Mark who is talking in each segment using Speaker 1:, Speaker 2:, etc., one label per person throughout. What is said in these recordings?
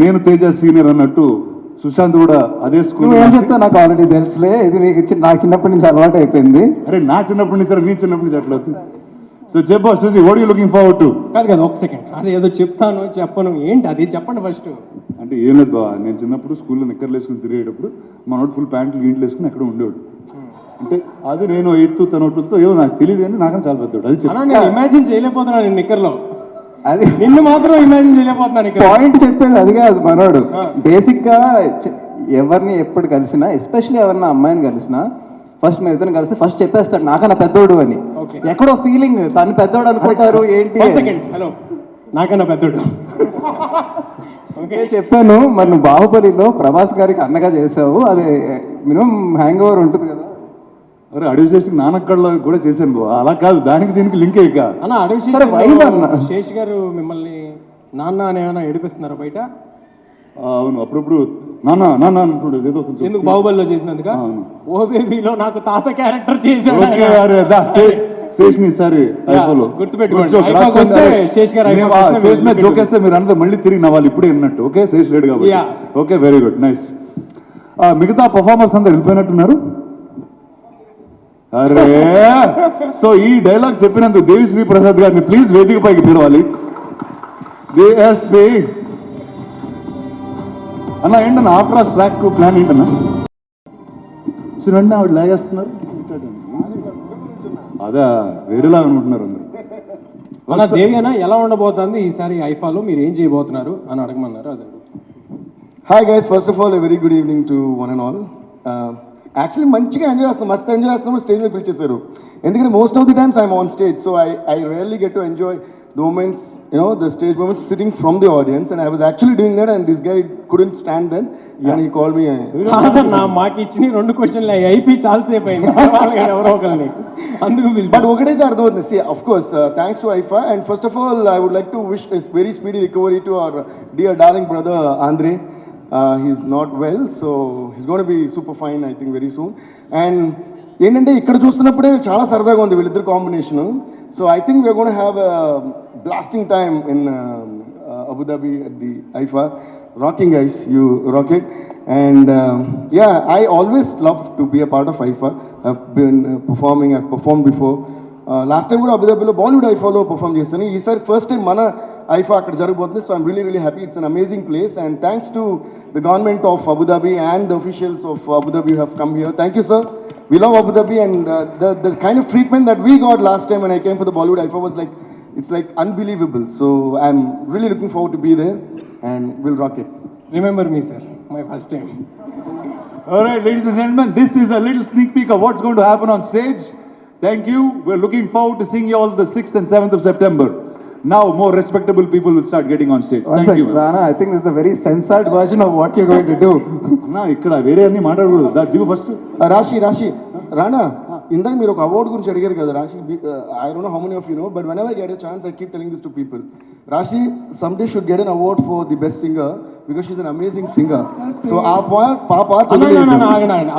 Speaker 1: నేను తేజ సీనియర్ అన్నట్టు సుశాంత్ కూడా అదే స్కూల్.
Speaker 2: ఏం చెప్తా నాకు ఆల్రెడీ తెలుసులే, ఇది నాకు చిన్నప్పటి నుంచి అలవాటు అయిపోయింది.
Speaker 1: అరే నా చిన్నప్పటి నుంచి నీ చిన్నప్పటి నుంచి అట్లా అవుతుంది. సో చెప్పా Suzie, what you looking forward to?
Speaker 3: కాదు కదా, ఒక సెకండ్, అది ఏదో చెప్తాను చెప్పను, ఏంటి అది చెప్పండి ఫస్ట్.
Speaker 1: అంటే ఏం లేదు బావ, నేను చిన్నప్పుడు స్కూల్లో నిక్కర్లు వేసుకుని తిరిగేటప్పుడు మనోడు ఫుల్ ప్యాంట్లు గీంట్లు వేసుకుని ఎక్కడ ఉండేవాడు. అంటే అది నేను ఎత్తు తన ఒట్టుతో ఏమో నాకు తెలియదు కానీ నాకని చాలా పెద్దవాడు. అది
Speaker 3: అన్నా నేను ఇమాజిన్ చేయలేకపోతున్నాను నేను నిక్కర్లో,
Speaker 2: అది
Speaker 3: నిన్ను మాత్రం ఇమాజిన్ చేయలేకపోతున్నాను ఇక్కడ.
Speaker 2: పాయింట్ చెప్పేది అది కాదు మనోడు. బేసిక్ గా ఎవరిని ఎప్పుడు కలిసినా, ఎస్పెషల్లీ ఎవరిన అమ్మాయిని కలిసినా, ఫస్ట్ మేము ఇద్దరు కలిసి ఫస్ట్ చెప్పేస్తాడు నాకన్నా పెద్దోడు అని. ఎక్కడో ఫీలింగ్ తను పెద్దోడు అనుకుంటారు ఏంటి.
Speaker 3: హలో, నాకన్నా పెద్దోడు
Speaker 2: ఓకే చెప్పాను. మరి నువ్వు బాహుబలిలో ప్రభాస్ గారికి అన్నగా చేసావు, అది మినిమం హ్యాంగ్ ఓవర్ ఉంటుంది కదా.
Speaker 1: అరే అడవి చేసి నానక్కడలో కూడా చేశాను బావ, అలా కాదు, దానికి దీనికి లింక్ ఇక.
Speaker 3: అన్న అడవి
Speaker 2: సరే, vibe అన్న.
Speaker 3: శేష్ గారు మిమ్మల్ని నాన్న అని ఏమైనా ఏడిపిస్తున్నారా బయట?
Speaker 1: అవును, అప్పుడప్పుడు నాన్న నాన్న అంటుండేది ఏదో కొంచెం.
Speaker 3: ఎందుకు బాహుబలిలో చేసినందుక?
Speaker 1: అవును.
Speaker 3: ఓ బేబీలో నాకు తాత క్యారెక్టర్ చేశాడు
Speaker 1: ఓకే,
Speaker 3: ఆయన.
Speaker 1: అరే దా శేష్ని ఈసారి ఐఫోలో
Speaker 3: గుర్తుపెట్టుకోండి.
Speaker 1: కూర్చో,
Speaker 3: ఐఫాకి
Speaker 1: రాసుకోండి.
Speaker 3: వస్తే శేష్ గారు
Speaker 1: మేము
Speaker 3: ఐఫాకి వస్తే
Speaker 1: శేష్ మీద
Speaker 3: మీరు
Speaker 1: జోకేస్తే మీరు అందరూ మళ్ళీ తిరిగి నవ్వాలి ఇప్పుడే అన్నట్టు. ఓకే, శేష్ లేడు కాబట్టి.
Speaker 3: Yeah.
Speaker 1: Okay, very good, nice. మిగతా పర్ఫార్మర్స్ అందరు వెళ్ళిపోయినట్టున్నారు. అరే సో ఈ డైలాగ్ చెప్పినందుకు దేవిశ్రీ ప్రసాద్ గారిని ప్లీజ్ వేదిక పైకి పిలవాలి. డిఎస్పి అన్న ఏంటన్నా ఆఫ్టర్ ట్రాక్ ప్లాన్ ఏంటన్నా? సో వెంటనే ఆవిడ లాగేస్తున్నారు. అదే వేరేలాగా అనుకుంటున్నారు అందరు.
Speaker 3: అన్న దేవి అన్న ఎలా ఉండబోతుంది ఈసారి ఐఫాలో, మీరు ఏం చేయబోతున్నారు అని అడగమన్నారు. అదే
Speaker 4: hi guys, first of all very good evening to one and all. Actually మంచిగా ఎంజాయ్ చేస్తున్నాం, మస్తు ఎంజాయ్ చేస్తున్నాం. స్టేజ్ మీద పిలిచేశారు, ఎందుకంటే most of the times I'm on stage, so I really get to enjoy the moments, the stage moments sitting from the audience, and I was actually doing that, and this guy couldn't stand then, and he called me.
Speaker 3: నా మాకు ఇచ్చిన 2 క్వశ్చన్లు అయిపోయి చాలాసేపు అయింది ఎవరో ఒకరిని అందుకు పిలిచి.
Speaker 4: But ఒకటైతే అర్థమవుతుంది. See, of course, thanks to IFA, and first of all, I would like to wish a very speedy recovery to our dear darling brother Andre. He's not well, so he's going to be super fine, I think, very soon. And ఏంటంటే ఇక్కడ చూస్తున్నప్పుడే చాలా సరదాగా ఉంది వీళ్ళిద్దరు combination. So I think we are gonna have blasting time in Abu Dhabi at the IFA. Rocking guys, you rock it. And yeah, I always love to be a part of IFA. I've been performing, I've performed before. Last time కూడా Abu Dhabi లో Bollywood IFA లో perform చేస్తాను. ఈసారి first time మన IFA అక్కడ జరగబోతుంది. So I'm really happy. It's an amazing place, and thanks to the government of Abu Dhabi and the officials of Abu Dhabi who have come here. Thank you, sir. We love Abu Dhabi, and the kind of treatment that we got last time when I came for the Bollywood IFA was like, it's like unbelievable. So I'm really looking forward to be there, and we'll rock it.
Speaker 3: Remember me, sir, my first time.
Speaker 1: All right, ladies and gentlemen, this is a little sneak peek of what's going to happen on stage. Thank you. We're looking forward to seeing you all the 6th and 7th of September. Now more respectable people will start getting on stage. Thank you.
Speaker 2: Rana, I think this is a very censored version of what you're going to do.
Speaker 1: అన్నా ఇక్కడ వేరే అన్ని మాట్లాడకూడదు. దిగు first.
Speaker 4: రాశి రానా, ఇందాక మీరు ఒక అవార్డు గురించి అడిగారు కదా రాశి. I don't know how many of you know, but when ever I get a chance I keep telling this to people. రాశి someday should get an award for the best singer because she's an amazing singer. So ఆ పాప
Speaker 3: ఆగండి,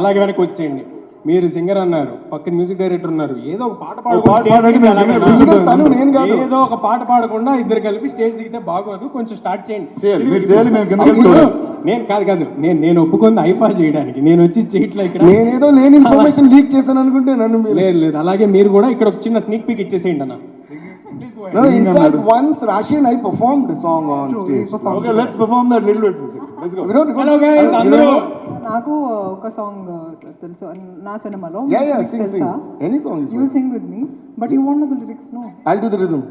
Speaker 3: అలాగే వెనక్కి వచ్చేయండి. మీరు singer అన్నారు, పక్కన మ్యూజిక్ డైరెక్టర్ ఉన్నారు, ఏదో ఒక పాట ఏదో ఒక పాట పాడకుండా ఇద్దరు కలిపి స్టేజ్ దిగితే బాగోదు, కొంచెం స్టార్ట్ చేయండి. నేను కాదు నేను ఒప్పుకుంది ఐఫా చేయడానికి, నేను వచ్చి చేయట్లే ఇక్కడ.
Speaker 4: నేనేదో లేని ఇన్ఫర్మేషన్ లీక్ చేశాను అనుకుంటే నన్ను.
Speaker 3: లేదు, అలాగే మీరు కూడా ఇక్కడ ఒక చిన్న స్నీక్ పీక్ ఇచ్చేసేయండి అన్న.
Speaker 4: No, in fact, once Rashi and I performed a song on stage.
Speaker 1: Okay, let's perform that little bit. Let's go.
Speaker 3: Hello guys, అందరూ.
Speaker 5: నాకు ఒక సాంగ్ తెలుసు నా సినిమాలో.
Speaker 4: Yeah, sing. Any song is
Speaker 5: You sing with me, but you won't know the lyrics, no?
Speaker 4: I'll do the rhythm.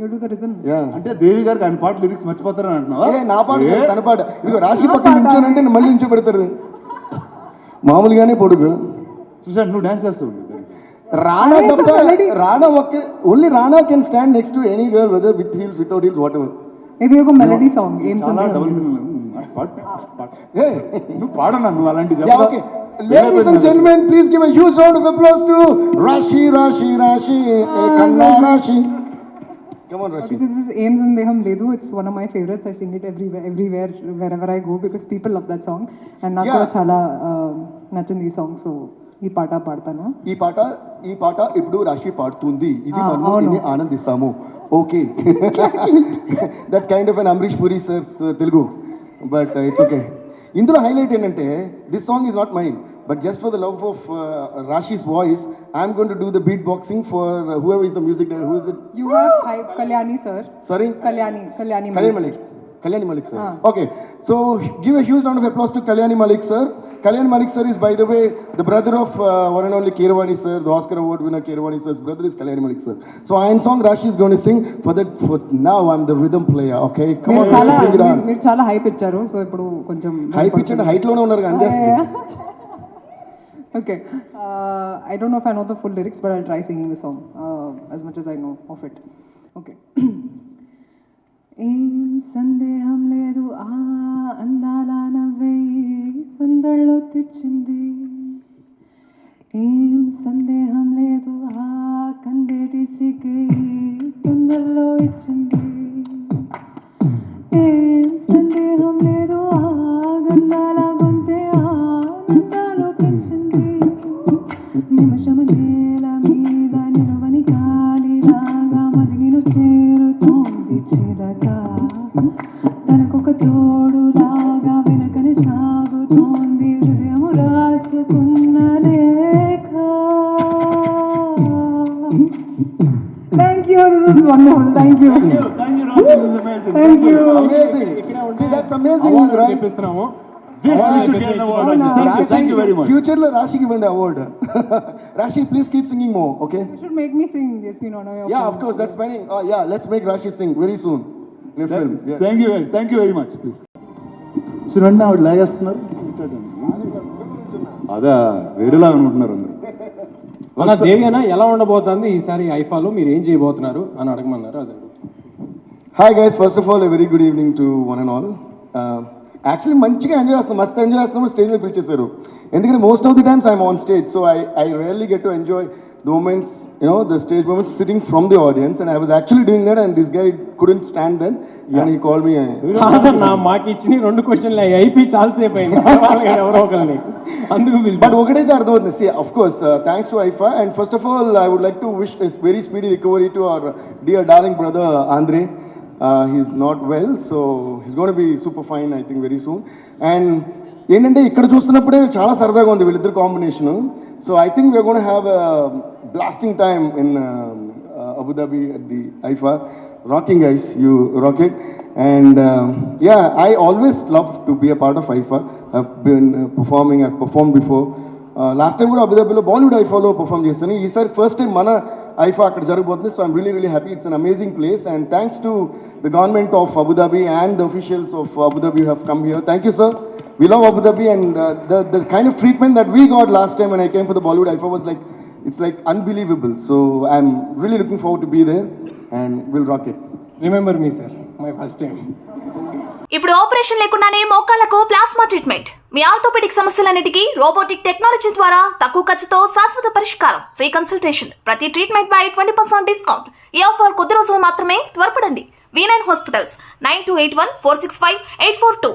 Speaker 5: You do the rhythm.
Speaker 4: Yeah.
Speaker 1: అంటే దేవి గారికి ఆయన పాట లిరిక్స్ మర్చిపోతారని అంటున్నావా?
Speaker 4: నా పాట కాదు, తన పాట. ఇదిగో రాశి పక్కన నిల్చోనంటే మళ్ళీ నిల్చో పెడతారు. మామూలుగానే పొడుగు.
Speaker 1: సుశాంత్ నువ్వు డాన్స్ చేస్తూ ఉండు.
Speaker 4: Rana tappa, Rana only Rana can stand next to any girl, whether with heels, without heels, whatever.
Speaker 5: ఇది ఒక మెలడీ సాంగ్. ఏం
Speaker 1: చాలా
Speaker 5: సాంగ్?
Speaker 1: Double meaning.
Speaker 4: Hey,
Speaker 1: నువ్వు పాడనా, నువ్వు అలాంటి
Speaker 4: yeah, okay. Ladies and gentlemen, please give a huge round of applause to Rashi, Kanna Rashi. Come on, Rashi.
Speaker 5: This is Aims and Deham Ledu. It's one of my favorites. I sing it everywhere, wherever I go, because people love that song. And నాకు కూడా చాలా నచ్చింది ఈ song. So ఈ పాట పాడతాను. ఈ పాట ఇప్పుడు రాశి పాడుతుంది. ఇది మనం దీన్ని ఆనందిస్తాము. Okay, that's kind of an Amrish Puri sir's Telugu.
Speaker 4: But it's okay. ఇందులో హైలైట్ ఏంటంటే this song is not mine, but just for the love of Rashi's voice I'm going to do the beat boxing for whoever is the music director. Who is it?
Speaker 5: You have hype Kalyani sir.
Speaker 4: Sorry?
Speaker 5: Kalyani
Speaker 4: Kalyani Malik sir. Okay, so give a huge round of applause to Kalyani Malik sir. Kalyani Malik sir is, by the way, the brother of one and only Keeravani sir, the Oscar award winner Keeravani sir's brother is Kalyani Malik sir. So Iron Song Rashi is going to sing. For now I'm the rhythm player. Okay, come on, bring it on.
Speaker 5: మీరు చాలా hype ఇచ్చారు, so ఇప్పుడు కొంచెం
Speaker 4: hype ఇచ్చండి, height లోనే ఉన్నారు కదా, అందేస్తుంది.
Speaker 5: Okay, I don't know if I know the full lyrics, but I'll try singing the song as much as I know of it. Okay. ఏం సందేహం లేదు ఆ అందాల నవ్వే సందళ్ళో తెచ్చింది, ఏం సందేహం లేదు ఆ కందేటి సిగ్గే తొందరలో ఇచ్చింది, ఏం సందేహం లేదు ఆ గంధాల గొంతే ఆనందాలు పెంచింది, నిమిషము నేల మీద నిలవని గాలిలాగా మది నిన్ను చేరుతోంది చిలక, తనకొక తోడులాగా వెనకనే సాగుతోంది హృదయము రాసుకున్న లేఖ. Thank you, this is wonderful. Thank you.
Speaker 1: Thank you, Rashi. This is amazing.
Speaker 5: Thank you.
Speaker 4: Amazing. See, that's amazing, right?
Speaker 3: చెప్పిస్తున్నాము.
Speaker 1: This you should get the award.
Speaker 5: Rashi.
Speaker 1: Thank you very much.
Speaker 4: Future లో రాశికి ఇవ్వండి award. రాశి, please keep singing more. Okay,
Speaker 5: You should make me sing. Yes, we know your
Speaker 4: yeah,
Speaker 5: films.
Speaker 4: of course, that's fine. Yeah, let's make Rashi sing very soon in a film. Yeah.
Speaker 1: Thank you guys. Thank you very much. Please. చూడండి ఆవిడ లాగేస్తున్నారు. అదా వేరేలాగా అనుకుంటున్నారు అందరూ.
Speaker 3: మన దేవ్యన ఎలా ఉండబోతుంది ఈసారి ఐఫాలో, మీరు ఏం చేయబోతున్నారు అని అడగమన్నారు. అదే
Speaker 4: hi guys, first of all very good evening to one and all. Actually మంచిగా ఎంజాయ్ చేస్తున్నాం, మస్తు ఎంజాయ్ చేస్తున్నాం. స్టేజ్ మీద పిలిచేశారు, ఎందుకంటే most of the times I'm on stage, so I really get to enjoy the moments, the stage moments sitting from the audience, and I was actually doing that, and this guy couldn't stand then, and he called me.
Speaker 3: నా మాకు ఇచ్చిన 2 క్వశ్చన్లు అయిపోయి చాలాసేపు అయింది, ఎవరో ఒకరిని అందుకు పిలిచి.
Speaker 4: But ఒకటైతే అర్థమవుతుంది. See, of course, thanks to IFA, and first of all, I would like to wish a very speedy recovery to our dear darling brother Andre. He's not well, so he's going to be super fine, I think, very soon. And ఏంటంటే ఇక్కడ చూస్తున్నప్పుడే చాలా సరదాగా ఉంది వీళ్ళిద్దరు combination. So I think we are gonna have blasting time in Abu Dhabi at the IFA. Rocking, guys, you rock it. And yeah, I always love to be a part of IFA. I've been performing, I've performed before. Last time కూడా Abu Dhabiలో Bollywood ఐఫాలో perform చేస్తాను. ఈసారి first time మన ఐఫా అక్కడ జరగబోతుంది. So I'm really happy. It's an amazing place, and thanks to the government of Abu Dhabi and the officials of Abu Dhabi who have come here. Thank you, sir. We love Abu Dhabi, and the kind of treatment that we got last time when I came for the Bollywood IFA was like, it's like unbelievable. So I'm really looking forward to be there, and we'll rock it.
Speaker 3: Remember me sir, my first time.
Speaker 6: ఇప్పుడు operation లేకుండానే మోకాళ్లకు plasma treatment. మీ orthopaedic సమస్యలన్నిటికీ robotic technology ద్వారా తక్కువ ఖర్చుతో శాశ్వత పరిష్కారం. Free consultation. ప్రతి treatment పై 20% discount. ఈ ఆఫర్ కొద్ది రోజులు మాత్రమే. త్వరపడండి. V9 hospitals 9281465842.